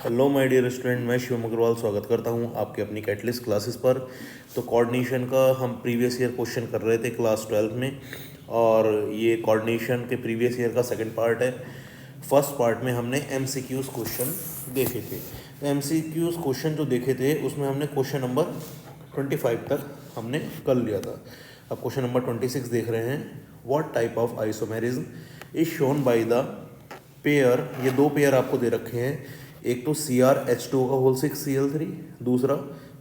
Hello my dear student, मैं शिवम अग्रवाल स्वागत करता हूं आपके अपनी कैटलिस्ट क्लासेस पर। तो कोऑर्डिनेशन का हम प्रीवियस ईयर क्वेश्चन कर रहे थे क्लास 12 में, और ये कोऑर्डिनेशन के प्रीवियस ईयर का सेकंड पार्ट है। फर्स्ट पार्ट में हमने एमसीक्यूज क्वेश्चन देखे थे। तो एमसीक्यूज क्वेश्चन जो देखे थे उसमें हमने क्वेश्चन नंबर 25 तक हमने कर लिया था। अब क्वेश्चन नंबर 26 देख रहे हैं। What type of isomerism is shown by the pair. ये दो पेयर आपको दे रखे हैं, एक तो CrH2 का होल 6Cl3, दूसरा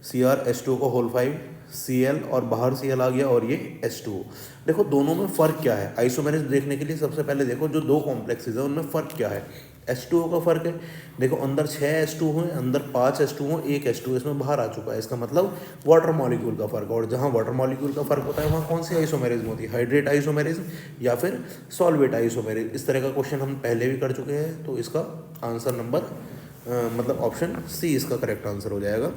CrH2 का होल 5Cl, और बाहर Cl आ गया और ये H2O। देखो दोनों में फ़र्क क्या है। आइसोमेरिज्म देखने के लिए सबसे पहले देखो जो दो कॉम्प्लेक्सेस है उनमें फ़र्क क्या है। H2O का फ़र्क है, देखो अंदर 6 H2 हैं, अंदर 5 H2 1 H2 इसमें बाहर आ चुका है। इसका मतलब वाटर मॉलिक्यूल का फ़र्क, और जहाँ वाटर मॉलिक्यूल का फ़र्क होता है वहाँ कौन सी आइसोमेरिज्म होती है, हाइड्रेट आइसोमेरिज्म या फिर सॉल्वेट आइसोमेरिज्म। इस तरह का क्वेश्चन हम पहले भी कर चुके हैं। तो इसका आंसर नंबर मतलब ऑप्शन सी इसका करेक्ट आंसर हो जाएगा।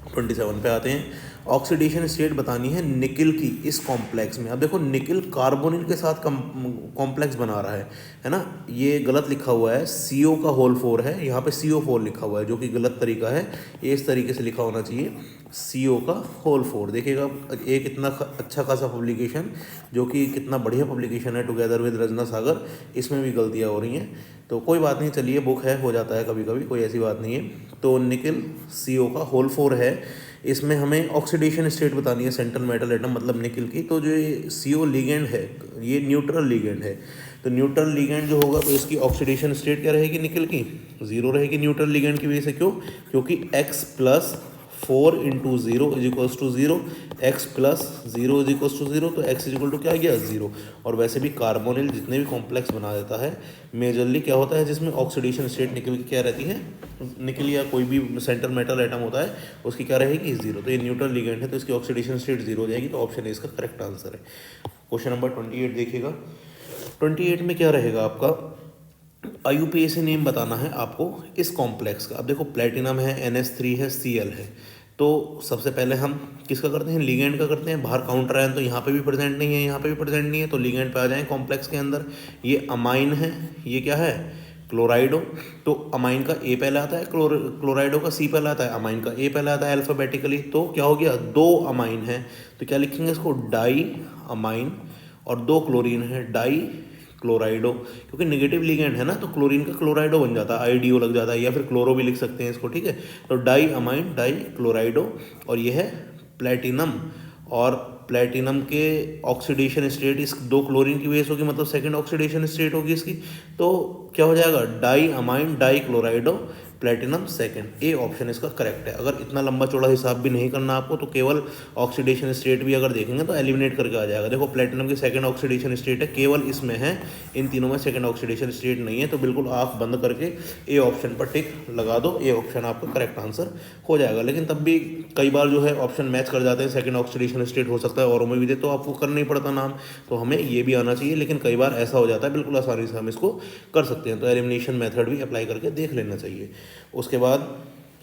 27 पे आते हैं। ऑक्सीडेशन स्टेट बतानी है निकिल की इस कॉम्प्लेक्स में। अब देखो निकिल कार्बोनिल के साथ कॉम्प्लेक्स बना रहा है ना। ये गलत लिखा हुआ है, CO का होल 4 है, यहाँ पे CO4 लिखा हुआ है जो कि गलत तरीका है। ये इस तरीके से लिखा होना चाहिए CO का होल 4। देखिएगा एक इतना अच्छा खासा पब्लिकेशन, जो कि कितना बढ़िया पब्लिकेशन है, टुगेदर विद रजना सागर, इसमें भी गलतियाँ हो रही हैं। तो कोई बात नहीं, चलिए बुक है, हो जाता है कभी कभी, कोई ऐसी बात नहीं है। तो निकिल CO का होल 4 है। इसमें हमें ऑक्सीडेशन स्टेट बतानी है सेंट्रल मेटल एटम मतलब निकिल की। तो जो ये CO लिगेंड है ये न्यूट्रल लिगेंड है। तो न्यूट्रल लिगेंड जो होगा तो इसकी ऑक्सीडेशन स्टेट क्या रहेगी निकिल की, 0 रहेगी न्यूट्रल लिगेंड की वजह से। क्यों? क्योंकि X+4 × 0 = 0, X+0 = 0, तो X = क्या आ गया 0। और वैसे भी कार्बोनिल जितने भी कॉम्प्लेक्स बना देता है मेजरली क्या होता है जिसमें ऑक्सीडेशन स्टेट निकल की क्या रहती है, निकल या कोई भी सेंट्रल मेटल एटम होता है उसकी क्या रहेगी 0। तो ये न्यूट्रल लिगेंड है तो इसकी ऑक्सीडेशन स्टेट 0 हो जाएगी। तो ऑप्शन ए इसका करेक्ट आंसर है। क्वेश्चन नंबर 28 देखिएगा। 28 में क्या रहेगा आपका, IUPAC नेम बताना है आपको इस कॉम्प्लेक्स का। अब देखो प्लेटिनम है, NH3 है, Cl है। तो सबसे पहले हम किसका करते हैं, लिगेंड का करते हैं। बाहर काउंटर आयन तो यहाँ पे भी प्रेजेंट नहीं है, यहाँ पे भी प्रेजेंट नहीं है, तो लिगेंड पे आ जाएं कॉम्प्लेक्स के अंदर। ये अमाइन है, ये क्या है क्लोराइडो। तो अमाइन का A पहले आता है, क्लोराइडो का C पहले आता है, अमाइन का A पहले आता है अल्फ़ाबेटिकली। तो क्या हो गया, दो अमाइन है तो क्या लिखेंगे इसको, डाई अमाइन, और दो क्लोरीन है डाई क्लोराइडो। क्योंकि नेगेटिव लिगेंड है ना तो क्लोरीन का क्लोराइडो बन जाता है, IDO लग जाता है, या फिर क्लोरो भी लिख सकते हैं इसको, ठीक है। तो डाई अमाइन डाई क्लोराइडो, और ये है प्लेटिनम। और प्लेटिनम के ऑक्सीडेशन स्टेट इस दो क्लोरीन की वजह से होगी, मतलब सेकंड ऑक्सीडेशन स्टेट होगी इसकी। तो क्या हो जाएगा, diamine dichlorido platinum second. A option इसका करेक्ट है। अगर इतना लंबा चौड़ा हिसाब भी नहीं करना आपको तो केवल ऑक्सीडेशन स्टेट भी अगर देखेंगे तो एलिमिनेट करके आ जाएगा। देखो प्लेटिनम की सेकंड ऑक्सीडेशन स्टेट है, केवल इसमें है, इन तीनों में सेकंड ऑक्सीडेशन स्टेट नहीं है। तो बिल्कुल आँख बंद करके ए ऑप्शन पर टिक लगा दो, ए ऑप्शन आपका करेक्ट आंसर हो जाएगा। लेकिन तब भी कई बार जो है ऑप्शन मैच कर जाते हैं, सेकंड ऑक्सीडेशन स्टेट हो सकता है औरों में भी दे, तो आपको करना ही पड़ता नाम, तो हमें ये भी आना चाहिए। लेकिन कई बार ऐसा हो जाता है, बिल्कुल आसानी से हम इसको कर सकते हैं। तो एलिमिनेशन मेथड भी अप्लाई करके देख लेना चाहिए। उसके बाद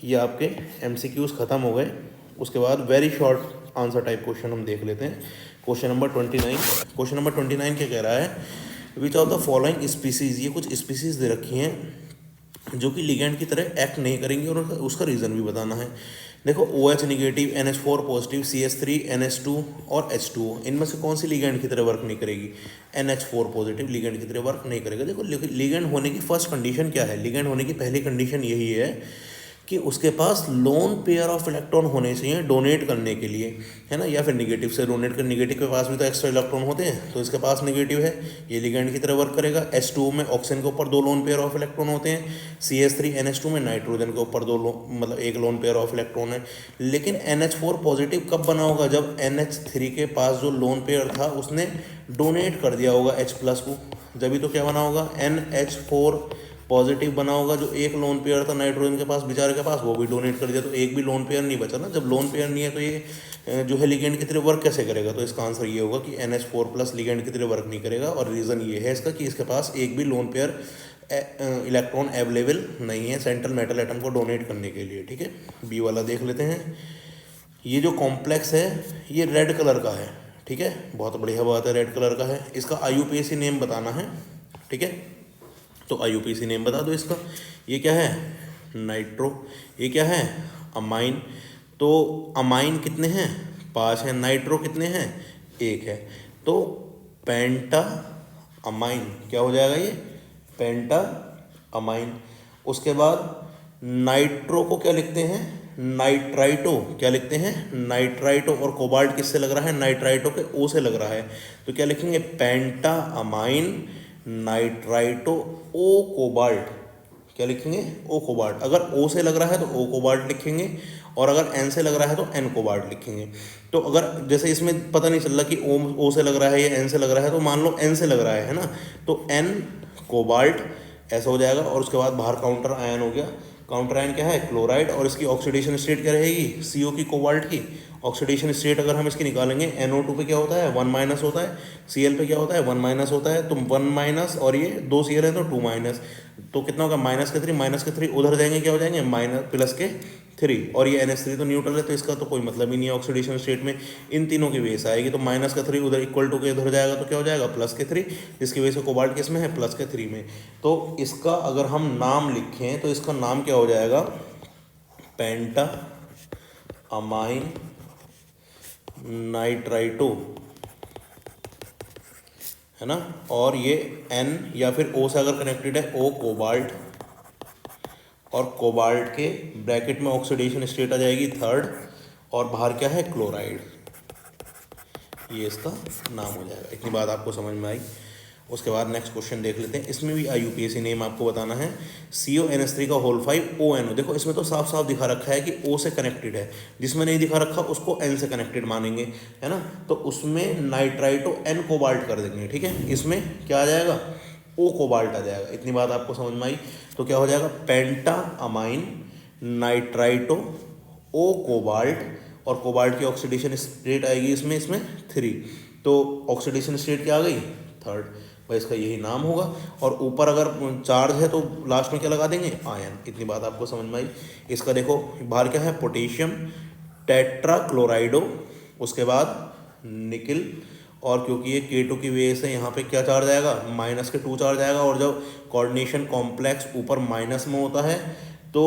ये आपके MCQs ख़त्म हो गए। उसके बाद very short answer type question हम देख लेते हैं। Question number 29। क्वेश्चन नंबर 29 क्या कह रहा है, which of the following species, ये कुछ स्पीसीज़ दे रखी हैं जो कि लिगेंड की तरह एक्ट नहीं करेंगी, और उसका रीज़न भी बताना है। देखो OH negative, NH4 positive, CH3, NH2 और H2O, इनमें से कौन सी लिगेंड की तरह वर्क नहीं करेगी, NH4 पॉजिटिव लिगेंड की तरह वर्क नहीं करेगा। देखो लिगेंड होने की फर्स्ट कंडीशन क्या है, लिगेंड होने की पहली कंडीशन यही है कि उसके पास लोन पेयर ऑफ इलेक्ट्रॉन होने चाहिए डोनेट करने के लिए, है ना, या फिर निगेटिव से डोनेट कर। निगेटिव के पास भी तो एक्स्ट्रा इलेक्ट्रॉन होते हैं, तो इसके पास निगेटिव है, ये लिगेंड की तरह वर्क करेगा। H2O में ऑक्सीजन के ऊपर दो लोन पेयर ऑफ इलेक्ट्रॉन होते हैं। CH3 NH2 में नाइट्रोजन के ऊपर मतलब एक लोन पेयर ऑफ इलेक्ट्रॉन है। लेकिन NH4 पॉजिटिव कब बना होगा, जब NH3 के पास जो लोन पेयर था उसने डोनेट कर दिया होगा H+ को, जब तो क्या बना होगा, NH4 पॉजिटिव बना होगा। जो एक लोन पेयर था नाइट्रोजन के पास, बेचारे के पास, वो भी डोनेट कर दिया, तो एक भी लोन पेयर नहीं बचा ना। जब लोन पेयर नहीं है तो ये जो है लिगेंड की तरह वर्क कैसे करेगा। तो इसका आंसर ये होगा कि NH4+ लिगेंड की तरह वर्क नहीं करेगा। और रीज़न ये है इसका कि इसके पास एक भी लोन पेयर इलेक्ट्रॉन अवेलेबल नहीं है सेंट्रल मेटल एटम को डोनेट करने के लिए, ठीक है। बी वाला देख लेते हैं। ये जो कॉम्प्लेक्स है ये रेड कलर का है, ठीक है, बहुत बढ़िया बात है, रेड कलर का है। इसका IUPAC नेम बताना है, ठीक है। तो IUPAC नेम बता दो इसका। ये क्या है, नाइट्रो, ये क्या है अमाइन। तो अमाइन कितने हैं 5 हैं, नाइट्रो कितने हैं 1 है। तो पेंटा अमाइन क्या हो जाएगा ये पेंटा अमाइन। उसके बाद नाइट्रो को क्या लिखते हैं नाइट्राइटो, क्या लिखते हैं नाइट्राइटो। और कोबाल्ट किससे लग रहा है नाइट्राइटो के ओ से लग रहा है, तो क्या लिखेंगे पेंटा अमाइन नाइट्राइटो ओ कोबाल्ट, क्या लिखेंगे ओ कोबाल्ट। अगर ओ से लग रहा है तो ओ कोबाल्ट लिखेंगे, और अगर एन से लग रहा है तो एन कोबाल्ट लिखेंगे। तो अगर जैसे इसमें पता नहीं चल रहा कि ओ से लग रहा है या एन से लग रहा है, तो मान लो एन से लग रहा है ना, तो एन कोबाल्ट ऐसा हो जाएगा। और उसके बाद बाहर काउंटर आयन हो गया, काउंटर आयन क्या है क्लोराइड, और इसकी ऑक्सीडेशन स्टेट क्या रहेगी CO की कोबाल्ट की ऑक्सीडेशन स्टेट अगर हम इसकी निकालेंगे NO2 पे क्या होता है 1 माइनस होता है, Cl पे क्या होता है 1 माइनस होता है, तो 1 माइनस और ये 2 Cl है तो 2 माइनस, तो कितना होगा -3 उधर जाएंगे क्या हो जाएंगे -+3, और ये NH3 तो न्यूट्रल है तो इसका तो कोई मतलब ही नहीं है ऑक्सीडेशन स्टेट में, इन तीनों की वजह से आएगी। तो -3 उधर इक्वल टू के उधर जाएगा तो क्या हो जाएगा +3, जिसकी वजह से कोबाल्ट किस में है +3 में। तो इसका अगर हम नाम लिखें तो इसका नाम क्या हो जाएगा पेंटा अमाइन नाइट्राइटो, है ना। और ये N या फिर O से अगर कनेक्टेड है O कोबाल्ट, और कोबाल्ट के ब्रैकेट में ऑक्सीडेशन स्टेट आ जाएगी 3rd, और बाहर क्या है क्लोराइड, ये इसका नाम हो जाएगा। इतनी बात आपको समझ में आई। उसके बाद नेक्स्ट क्वेश्चन देख लेते हैं, इसमें भी IUPAC नेम आपको बताना है। CONH3 का होल 5 ONO, देखो इसमें तो साफ साफ दिखा रखा है कि O से कनेक्टेड है, जिसमें नहीं दिखा रखा उसको N से कनेक्टेड मानेंगे, है ना। तो उसमें नाइट्राइटो N कोबाल्ट कर देंगे, ठीक है। इसमें क्या आ जाएगा O कोबाल्ट आ जाएगा। इतनी बात आपको समझ में आई। तो क्या हो जाएगा पेंटा अमाइन नाइट्राइटो O कोबाल्ट, और कोबाल्ट की ऑक्सीडेशन स्टेट आएगी इसमें 3, तो ऑक्सीडेशन स्टेट क्या आ गई 3rd, भाई इसका यही नाम होगा। और ऊपर अगर चार्ज है तो लास्ट में क्या लगा देंगे आयन। इतनी बात आपको समझ में आई। इसका देखो बाहर क्या है पोटेशियम टेट्राक्लोराइडो, उसके बाद निकिल, और क्योंकि ये K2 की वजह से यहाँ पे क्या चार्ज आएगा -2 चार्ज आएगा, और जब कोऑर्डिनेशन कॉम्प्लेक्स ऊपर माइनस में होता है तो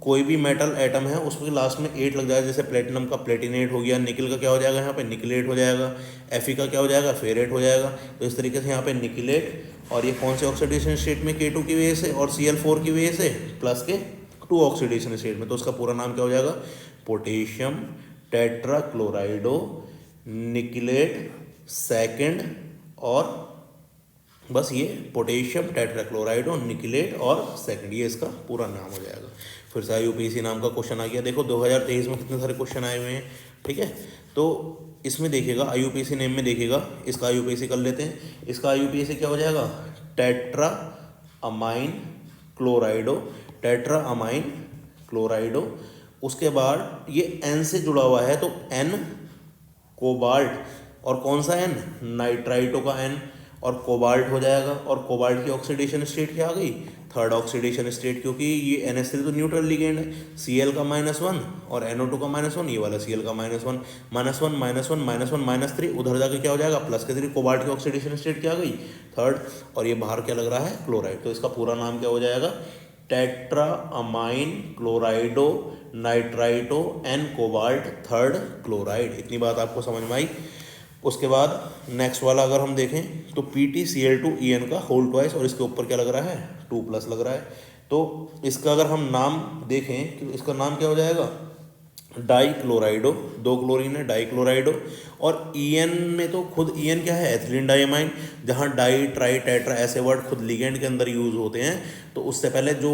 कोई भी मेटल एटम है उसमें लास्ट में 8 लग जाएगा, जैसे प्लेटिनम का प्लेटिनेट हो गया, निकिल का क्या हो जाएगा यहाँ पे निकिलेट हो जाएगा, Fe का क्या हो जाएगा फेरेट हो जाएगा। तो इस तरीके से यहाँ पे निकिलेट, और ये कौन से ऑक्सीडेशन स्टेट में K2 की वजह से और Cl4 की वजह से +2 ऑक्सीडेशन स्टेट में, तो उसका पूरा नाम क्या हो जाएगा पोटेशियम टेट्राक्लोराइडो निकिलेट सेकेंड, और बस ये पोटेशियम टेट्राक्लोराइडो निकिलेट और सेकंड, ये इसका पूरा नाम हो जाएगा। फिर से IUPAC नाम का क्वेश्चन आ गया। देखो 2023 में कितने सारे क्वेश्चन आए हुए हैं, ठीक है। तो इसमें देखिएगा IUPAC नेम में देखिएगा, इसका IUPAC कर लेते हैं। इसका IUPAC क्या हो जाएगा टेट्रा अमाइन क्लोराइडो, टेट्रा अमाइन क्लोराइडो। उसके बाद ये N से जुड़ा हुआ है तो N कोबाल्ट, और कौन सा N नाइट्राइटो का N, और कोबाल्ट हो जाएगा। और कोबाल्ट की ऑक्सीडेशन स्टेट क्या आ गई 3rd ऑक्सीडेशन स्टेट, क्योंकि ये NH3 तो न्यूट्रल लिगेंड है, Cl का -1 और NO2 का -1, ये वाला Cl का -1 -3, उधर जाके क्या हो जाएगा +3, कोबाल्ट की ऑक्सीडेशन स्टेट क्या आ गई 3rd, और ये बाहर क्या लग रहा है क्लोराइड। तो इसका पूरा नाम क्या हो जाएगा tetra amine chlorido nitrito N cobalt 3rd chloride. इतनी बात आपको समझ में आई। उसके बाद नेक्स्ट वाला अगर हम देखें तो PtCl2En का होल ट्वाइस, और इसके ऊपर क्या लग रहा है 2+ लग रहा है। तो इसका अगर हम नाम देखें तो इसका नाम क्या हो जाएगा डाइक्लोराइडो, 2 क्लोरीन है डाइक्लोराइडो। और En में तो खुद En क्या है एथिलीन डाइमाइन, जहाँ डाई ट्राई टेट्रा ऐसे वर्ड खुद लिगेंड के अंदर यूज होते हैं। तो उससे पहले जो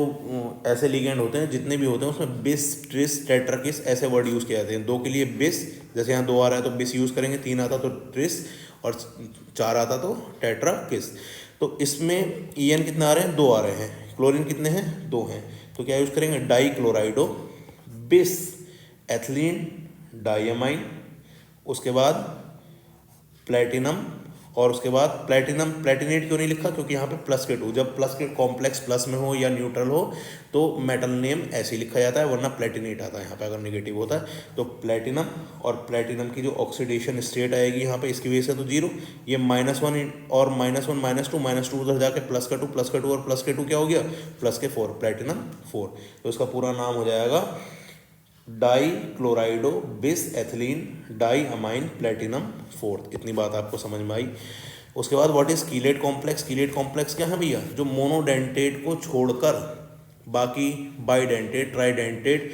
ऐसे लिगेंड होते हैं जितने भी होते हैं उसमें बिस ट्रिस टेट्राकिस ऐसे वर्ड यूज़ किए जाते हैं। 2 के लिए बिस, जैसे यहाँ 2 आ रहा है तो बिस यूज़ करेंगे, 3 आता तो ट्रिस, और 4 आता तो टेट्राकिस। तो इसमें En कितने आ रहे हैं 2 आ रहे हैं, क्लोरीन कितने हैं 2 हैं, तो क्या यूज़ करेंगे डाइक्लोराइडो बिस एथिलीन डाइमाइन, उसके बाद प्लेटिनम और उसके बाद प्लेटिनम, प्लेटिनेट क्यों नहीं लिखा, क्योंकि यहाँ पे प्लस के 2, जब प्लस के कॉम्प्लेक्स प्लस में हो या न्यूट्रल हो तो मेटल नेम ऐसे ही लिखा जाता है, वरना प्लेटिनेट आता है यहाँ पे अगर नेगेटिव होता है। तो प्लेटिनम, और प्लेटिनम की जो ऑक्सीडेशन स्टेट आएगी यहाँ पे इसकी वजह से तो जीरो, ये -1 और -1 -2 उधर जाके प्लस का 2 प्लस का 2 और प्लस के 2 क्या हो गया, प्लस के 4, प्लेटिनम 4। तो इसका पूरा नाम हो जाएगा डाई क्लोराइडो बिस एथिलीन डाई अमाइन प्लेटिनम 4। इतनी बात आपको समझ में आई। उसके बाद what is chelate complex, chelate complex क्या है भैया, जो मोनोडेंटेट को छोड़कर बाकी बाईडेंटेट ट्राईडेंटेट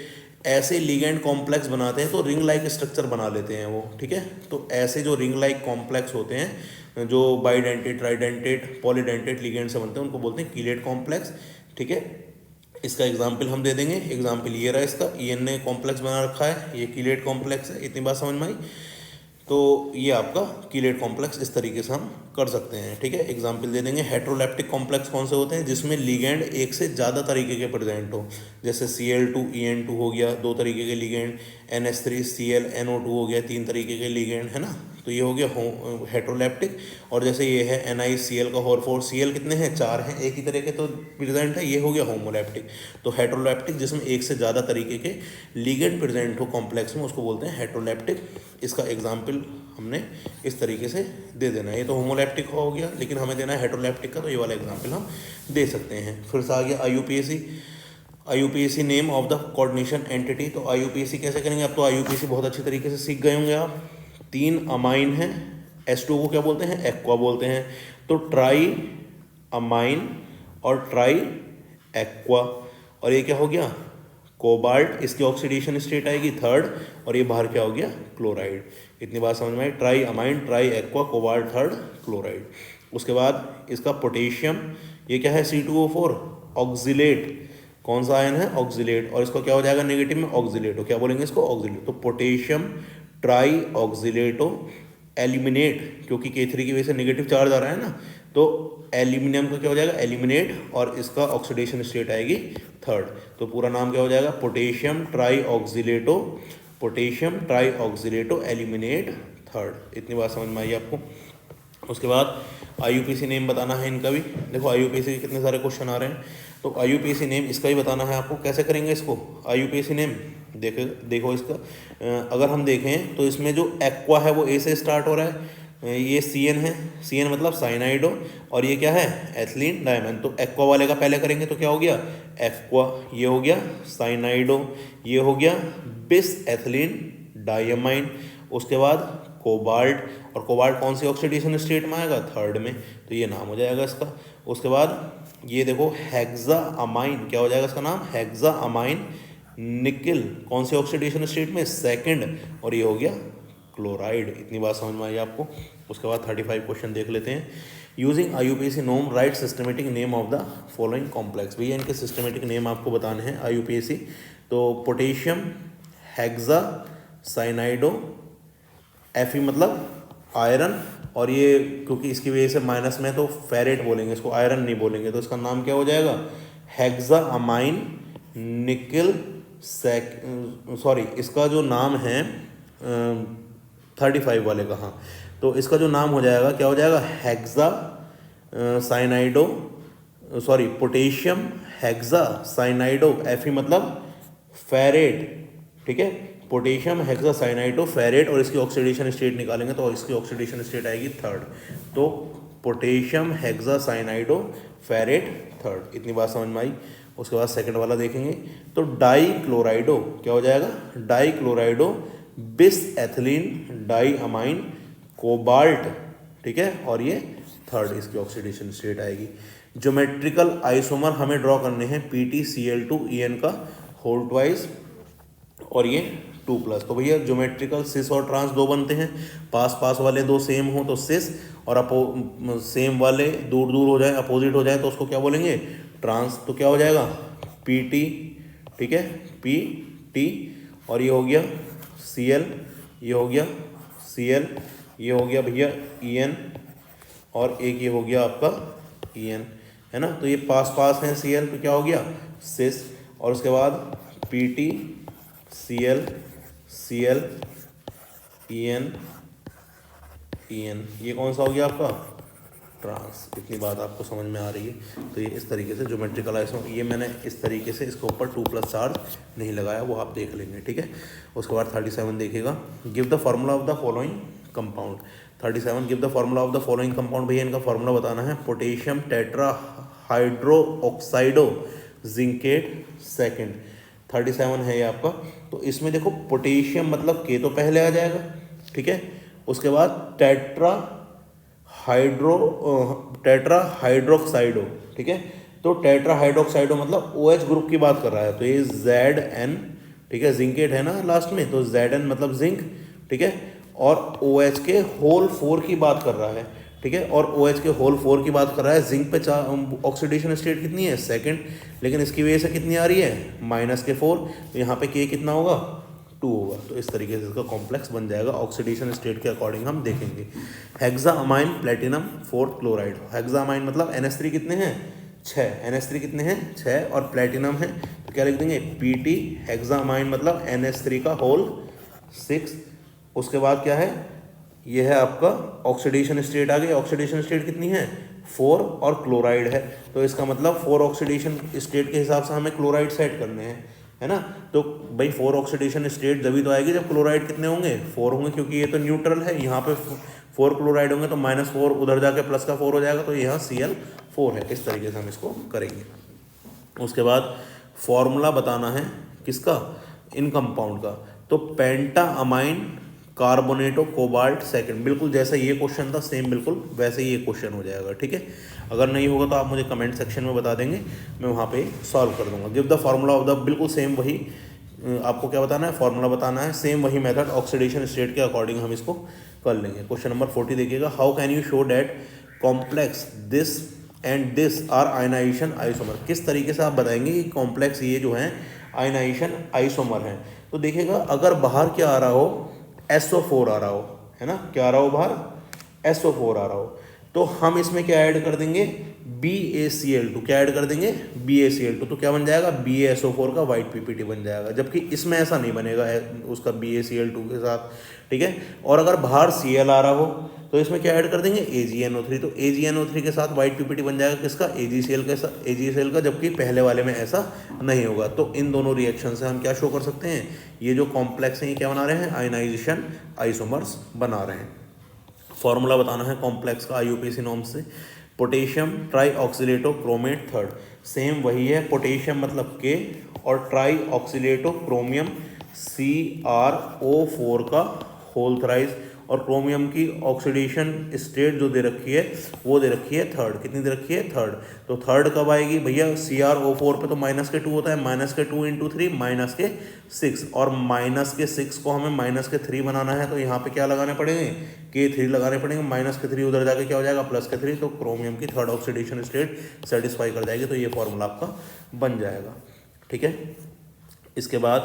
ऐसे लिगेंड कॉम्प्लेक्स बनाते हैं तो रिंग लाइक स्ट्रक्चर बना लेते हैं वो, ठीक है। तो ऐसे जो रिंग लाइक कॉम्प्लेक्स होते हैं जो बाईडेंटेट ट्राईडेंटेट पॉलीडेंटेट लिगेंड से बनते हैं उनको बोलते हैं कीलेट कॉम्प्लेक्स, ठीक है। इसका एग्जाम्पल हम दे देंगे, एग्जाम्पल ये रहा इसका, EN ने कॉम्प्लेक्स बना रखा है, ये कीलेट कॉम्प्लेक्स है। इतनी बात समझ में आई। तो ये आपका कीलेट कॉम्प्लेक्स इस तरीके से हम कर सकते हैं, ठीक है। एग्जाम्पल दे देंगे। हेट्रोलैप्टिक कॉम्प्लेक्स कौन से होते हैं, जिसमें लिगेंड एक से ज़्यादा तरीके के प्रेजेंट हो, जैसे Cl2 En2 हो गया 2 तरीके के लिगेंड, NH3 Cl NO2 हो गया 3 तरीके के लिगेंड, है ना। तो ये हो गया हेट्रोलैप्टिक। और जैसे ये है NiCl का होर4, Cl कितने हैं, 4 हैं एक ही तरह के तो प्रेजेंट है, ये हो गया होमोलैप्टिक। तो हेट्रोलैप्टिक जिसमें एक से ज़्यादा तरीके के लिगेंड प्रेजेंट हो कॉम्प्लेक्स में उसको बोलते हैं हेट्रोलैप्टिक। इसका एग्जाम्पल हमने इस तरीके से दे देना है। ये तो होमोलैप्टिक हो गया, लेकिन हमें देना है हेट्रोलैप्टिक का, तो ये वाला एग्जाम्पल हम दे सकते हैं। फिर से आ गया IUPAC name of the coordination entity. तो IUPAC कैसे करेंगे, अब तो IUPAC बहुत अच्छी तरीके से सीख गए होंगे आप। 3 अमाइन है, H2 को क्या बोलते हैं, एक्वा बोलते हैं। तो ट्राई अमाइन और ट्राई एक्वा, और ये क्या हो गया, कोबाल्ट। इसकी ऑक्सीडेशन स्टेट आएगी 3rd, और ये बाहर क्या हो गया, क्लोराइड। इतनी बात समझ में आई। Tri amine tri aqua cobalt 3rd chloride. उसके बाद इसका पोटेशियम, ये क्या है, C2O4 ऑक्जिलेट। कौन सा आयन है, ऑक्जिलेट, और इसको क्या हो जाएगा नेगेटिव में, ऑक्जिलेटो। क्या बोलेंगे इसको, ऑक्जिलेट। तो पोटेशियम ट्राई ऑक्जिलेटो एलिमिनेट, क्योंकि K3 की वजह से नेगेटिव चार्ज आ रहा है ना, तो एल्यूमिनियम का क्या हो जाएगा, एलिमिनेट, और इसका ऑक्सीडेशन स्टेट आएगी 3rd। तो पूरा नाम क्या हो जाएगा, potassium tri oxalato, potassium tri oxalato aluminate 3rd। इतनी बात समझ में आई आपको। उसके बाद IUPAC नेम बताना है इनका भी। देखो IUPAC के कितने सारे क्वेश्चन आ रहे हैं, तो IUPAC नेम इसका भी बताना है आपको। कैसे करेंगे इसको, IUPAC नेम देखो इसका अगर हम देखें तो इसमें जो एक्वा है वो A से स्टार्ट हो रहा है, ये CN है, CN मतलब साइनाइडो, और ये क्या है, एथिलीन डायमंड। तो एक्वा वाले का पहले करेंगे तो क्या हो गया, एक्वा, ये हो गया साइनाइडो, ये हो गया बिस एथिलीन डायमाइन। उसके बाद कोबाल्ट, और कोबाल्ट कौन सी ऑक्सीडेशन स्टेट में आएगा, 3rd में, तो ये नाम हो जाएगा इसका। उसके बाद ये देखो हेक्सा अमाइन, क्या हो जाएगा इसका नाम, हेक्सा अमाइन निकिल, कौन सी ऑक्सीडेशन स्टेट में, 2nd, और ये हो गया क्लोराइड। इतनी बात समझ में आई आपको। उसके बाद 35 क्वेश्चन देख लेते हैं। Using IUPAC name write systematic name of the following complex. भैया इनके सिस्टमेटिक नेम आपको बताने हैं IUPAC। तो पोटेशियम हेक्सा साइनाइडो, Fe मतलब आयरन, और ये क्योंकि इसकी वजह से माइनस में तो फेरेट बोलेंगे इसको, आयरन नहीं बोलेंगे, तो इसका नाम क्या हो जाएगा, हेक्सा अमाइन निकिल सॉरी इसका जो नाम है 35 वाले का, हाँ, तो इसका जो नाम हो जाएगा क्या हो जाएगा, hexa cyanido sorry potassium hexa साइनाइडो, Fe मतलब फेरेट, ठीक है, पोटेशियम हेक्सा साइनाइडो फेरेट, और इसकी ऑक्सीडेशन स्टेट निकालेंगे तो इसकी ऑक्सीडेशन स्टेट आएगी 3rd। तो पोटेशियम हेक्सा साइनाइडो फेरेट 3rd। इतनी बात समझ में आई। उसके बाद सेकंड वाला देखेंगे तो डाई क्लोराइडो, क्या हो जाएगा, डाई क्लोराइडो बिस एथिलीन डाई अमाइन कोबाल्ट, ठीक है, और ये 3rd इसकी ऑक्सीडेशन स्टेट आएगी। ज्योमेट्रिकल आइसोमर हमें ड्रॉ करने हैं PtCl2En का होल ट्वाइस, और ये 2+। तो भैया ज्योमेट्रिकल सिस और ट्रांस 2 बनते हैं, पास पास वाले 2 सेम हो तो सिस, और सेम वाले दूर दूर हो जाए अपोजिट हो जाए तो उसको क्या बोलेंगे, ट्रांस। तो क्या हो जाएगा PT, ठीक है, PT, और ये हो गया Cl, ये हो गया Cl, ये हो गया भैया En, और एक ये हो गया आपका En, है ना। तो ये पास पास हैं Cl, तो क्या हो गया सिस, और उसके बाद PT Cl Cl En TN, ये कौन सा हो गया आपका ट्रांस। इतनी बात आपको समझ में आ रही है। तो ये इस तरीके से ज्योमेट्रिकल आइसो, ये मैंने इस तरीके से इसके ऊपर 2+ चार्ज नहीं लगाया, वो आप देख लेंगे, ठीक है। उसके बाद 37 देखिएगा, give the formula of the following compound. 37 give the formula of the following compound, भैया इनका फॉर्मूला बताना है। Potassium tetra hydro oxido zincate second. 37 है ये आपका। तो इसमें देखो पोटेशियम मतलब के तो पहले आ जाएगा, ठीक है। उसके बाद टेट्रा हाइड्रोक्साइडो, ठीक है। तो टेट्रा हाइड्रोक्साइडो मतलब OH ग्रुप की बात कर रहा है, तो ये Zn, ठीक है। जिंकेट है ना लास्ट में, तो Zn मतलब जिंक, ठीक है। और OH के होल 4 की बात कर रहा है, ठीक है। और OH के होल 4 की बात कर रहा है। जिंक पे ऑक्सीडेशन स्टेट कितनी है, सेकंड, लेकिन इसकी वजह से कितनी आ रही है, -4। तो यहाँ पे K कितना होगा, 2 होगा। तो इस तरीके से इसका कॉम्प्लेक्स बन जाएगा। ऑक्सीडेशन स्टेट के अकॉर्डिंग हम देखेंगे। हेक्सामाइन प्लेटिनम 4 क्लोराइड। हेक्सामाइन मतलब NH3 कितने हैं, 6। NH3 कितने हैं, 6, और प्लेटिनम है तो क्या लिख देंगे, Pt। हेक्सामाइन मतलब NH3 का होल 6। उसके बाद क्या है, ये है आपका ऑक्सीडेशन स्टेट आ गई। ऑक्सीडेशन स्टेट कितनी है, 4, और क्लोराइड है, तो इसका मतलब 4 ऑक्सीडेशन स्टेट के हिसाब से हमें क्लोराइड सेट करने हैं, है ना। तो भाई 4 ऑक्सीडेशन स्टेट जब भी तो आएगी जब क्लोराइड कितने होंगे, 4 होंगे, क्योंकि ये तो न्यूट्रल है। यहाँ पे 4 क्लोराइड होंगे तो -4 उधर जाके प्लस का 4 हो जाएगा, तो यहाँ Cl4 है। इस तरीके से हम इसको करेंगे। उसके बाद फॉर्मूला बताना है किसका, इन कंपाउंड का। तो पेंटा अमाइन कार्बोनेटो कोबाल्ट सेकंड, बिल्कुल जैसा ये क्वेश्चन था सेम बिल्कुल वैसे ही ये क्वेश्चन हो जाएगा, ठीक है। अगर नहीं होगा तो आप मुझे कमेंट सेक्शन में बता देंगे, मैं वहाँ पे सॉल्व कर दूंगा। Give the formula of the, बिल्कुल सेम वही आपको क्या बताना है, फॉर्मूला बताना है। सेम वही मेथड ऑक्सीडेशन स्टेट के अकॉर्डिंग हम इसको कर लेंगे। क्वेश्चन नंबर 40 देखिएगा, how can you show that complex this and this are ionization isomer. किस तरीके से आप बताएंगे कि कॉम्प्लेक्स ये जो है आयनाइजेशन आइसोमर है। तो देखिएगा, अगर बाहर क्या आ रहा हो, SO4 आ रहा हो, है ना, क्या आ रहा हो बाहर, SO4 आ रहा हो, तो हम इसमें क्या ऐड कर देंगे, BaCl2। क्या ऐड कर देंगे, BaCl2। तो क्या बन जाएगा, BaSO4 का वाइट PPT बन जाएगा। जबकि इसमें ऐसा नहीं बनेगा उसका BaCl2 के साथ, ठीक है। और अगर बाहर Cl आ रहा हो तो इसमें क्या ऐड कर देंगे, AgNO3। तो AgNO3 के साथ वाइट PPT बन जाएगा किसका, AgCl के साथ, AgCl का, जबकि पहले वाले में ऐसा नहीं होगा। तो इन दोनों रिएक्शन से हम क्या शो कर सकते हैं, ये जो कॉम्प्लेक्स हैं ये क्या बना रहे हैं, आयनाइजेशन आइसोमर्स बना रहे हैं। फॉर्मूला बताना है कॉम्प्लेक्स का IUPAC नॉर्म से। Potassium tri oxalato chromate third, same वही है। पोटेशियम मतलब K, और ट्राई ऑक्सीलेटो क्रोमियम CrO4 का होल थ्राइस, और क्रोमियम की ऑक्सीडेशन स्टेट जो दे रखी है वो दे रखी है थर्ड। कितनी दे रखी है, थर्ड। तो थर्ड कब आएगी भैया, CrO4 पे तो -2 होता है, -2 × 3 -6, और -6 को हमें -3 बनाना है। तो यहाँ पे क्या लगाने पड़ेंगे, K3 लगाने पड़ेंगे। -3 उधर जाके क्या हो जाएगा, +3। तो क्रोमियम की थर्ड ऑक्सीडेशन स्टेट सेटिस्फाई कर जाएगी। तो ये फॉर्मूला आपका बन जाएगा, ठीक है। इसके बाद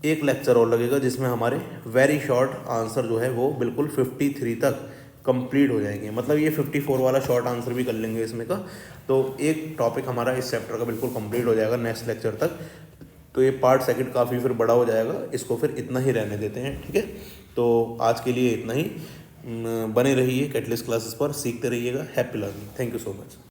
एक लेक्चर और लगेगा जिसमें हमारे वेरी शॉर्ट आंसर जो है वो बिल्कुल 53 तक कंप्लीट हो जाएंगे। मतलब ये 54 वाला शॉर्ट आंसर भी कर लेंगे इसमें का। तो एक टॉपिक हमारा इस चैप्टर का बिल्कुल कंप्लीट हो जाएगा नेक्स्ट लेक्चर तक। तो ये पार्ट सेकंड काफ़ी फिर बड़ा हो जाएगा, इसको फिर इतना ही रहने देते हैं, ठीक है। तो आज के लिए इतना ही। बने रहिए कैटलिस्ट क्लासेस पर, सीखते रहिएगा। Happy learning. Thank you so much.